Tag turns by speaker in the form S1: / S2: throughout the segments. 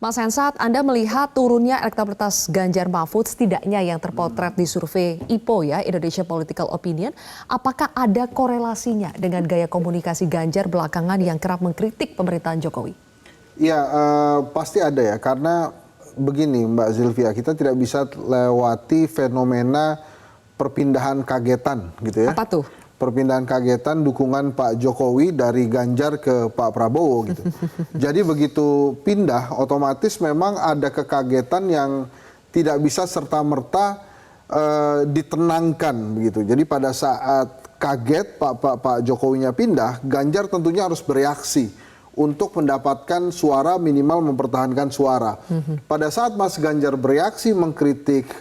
S1: Mas Hensat, Anda melihat turunnya elektabilitas Ganjar Mahfud setidaknya yang terpotret di survei IPO ya, Indonesia Political Opinion. Apakah ada korelasinya dengan gaya komunikasi Ganjar belakangan yang kerap mengkritik pemerintahan Jokowi?
S2: Ya, pasti ada ya, karena begini Mbak Zilvia, kita tidak bisa lewati fenomena perpindahan kagetan gitu ya.
S1: Apa tuh?
S2: Perpindahan kagetan dukungan Pak Jokowi dari Ganjar ke Pak Prabowo gitu. Jadi begitu pindah, otomatis memang ada kekagetan yang tidak bisa serta-merta ditenangkan begitu. Jadi pada saat kaget Pak Jokowinya pindah, Ganjar tentunya harus bereaksi untuk mendapatkan suara, minimal mempertahankan suara. Pada saat Mas Ganjar bereaksi mengkritik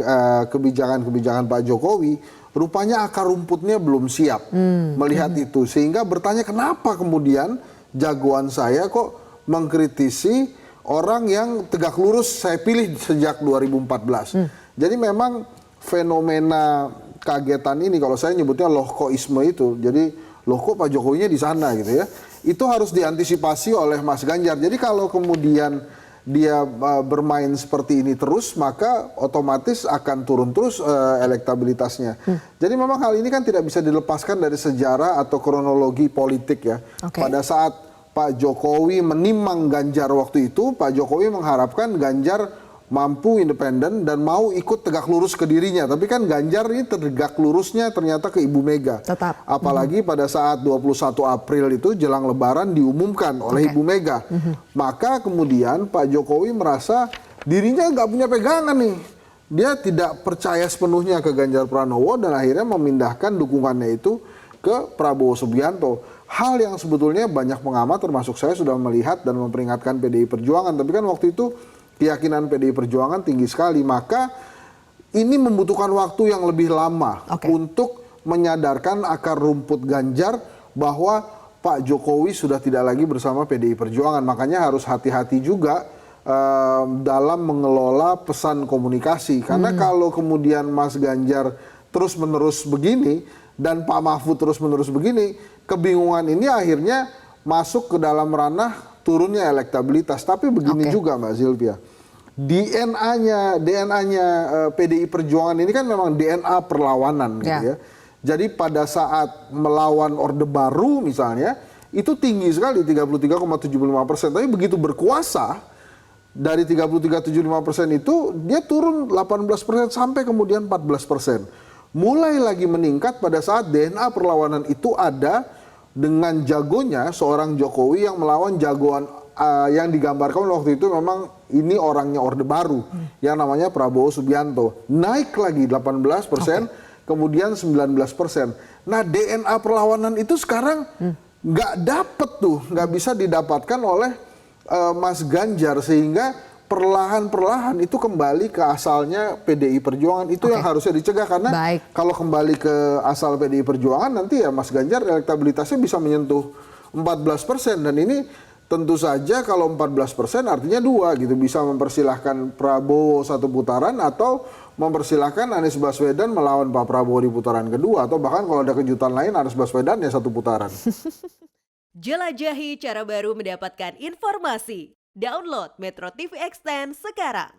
S2: kebijakan-kebijakan Pak Jokowi, rupanya akar rumputnya belum siap melihat itu. Sehingga bertanya kenapa kemudian jagoan saya kok mengkritisi orang yang tegak lurus saya pilih sejak 2014. Jadi memang fenomena kagetan ini, kalau saya nyebutnya lohkoisme itu, jadi loh kok Pak Jokowinya di sana gitu ya. Itu harus diantisipasi oleh Mas Ganjar. Jadi kalau kemudian dia bermain seperti ini terus, maka otomatis akan turun terus elektabilitasnya. Jadi memang hal ini kan tidak bisa dilepaskan dari sejarah atau kronologi politik ya. Pada saat Pak Jokowi menimang Ganjar waktu itu, Pak Jokowi mengharapkan Ganjar mampu independen dan mau ikut tegak lurus ke dirinya. Tapi kan Ganjar ini tegak lurusnya ternyata ke Ibu Mega.
S1: Tetap.
S2: Apalagi pada saat 21 April itu jelang Lebaran diumumkan oleh Ibu Mega. Maka kemudian Pak Jokowi merasa dirinya nggak punya pegangan nih. Dia tidak percaya sepenuhnya ke Ganjar Pranowo dan akhirnya memindahkan dukungannya itu ke Prabowo Subianto. Hal yang sebetulnya banyak pengamat termasuk saya sudah melihat dan memperingatkan PDI Perjuangan. Tapi kan waktu itu keyakinan PDI Perjuangan tinggi sekali, maka ini membutuhkan waktu yang lebih lama untuk menyadarkan akar rumput Ganjar bahwa Pak Jokowi sudah tidak lagi bersama PDI Perjuangan. Makanya harus hati-hati juga dalam mengelola pesan komunikasi. Karena kalau kemudian Mas Ganjar terus-menerus begini dan Pak Mahfud terus-menerus begini, kebingungan ini akhirnya masuk ke dalam ranah turunnya elektabilitas. Tapi begini juga Mbak Zilvia, DNA-nya PDI Perjuangan ini kan memang DNA perlawanan gitu ya. Jadi pada saat melawan Orde Baru misalnya, itu tinggi sekali 33,75%. Tapi begitu berkuasa, dari 33,75% itu dia turun 18% sampai kemudian 14%. Mulai lagi meningkat pada saat DNA perlawanan itu ada dengan jagonya seorang Jokowi yang melawan jagoan yang digambarkan waktu itu memang ini orangnya Orde Baru yang namanya Prabowo Subianto. Naik lagi 18%, kemudian 19%. Nah DNA perlawanan itu sekarang nggak dapet tuh, nggak bisa didapatkan oleh Mas Ganjar, sehingga perlahan-perlahan itu kembali ke asalnya PDI Perjuangan. Itu yang harusnya dicegah, karena kalau kembali ke asal PDI Perjuangan nanti ya Mas Ganjar elektabilitasnya bisa menyentuh 14%. Dan ini tentu saja kalau 14% artinya dua gitu, bisa mempersilahkan Prabowo satu putaran atau mempersilahkan Anies Baswedan melawan Pak Prabowo di putaran kedua, atau bahkan kalau ada kejutan lain Anies Baswedan ya satu putaran.
S3: Jelajahi cara baru mendapatkan informasi. Download Metro TV Extend sekarang.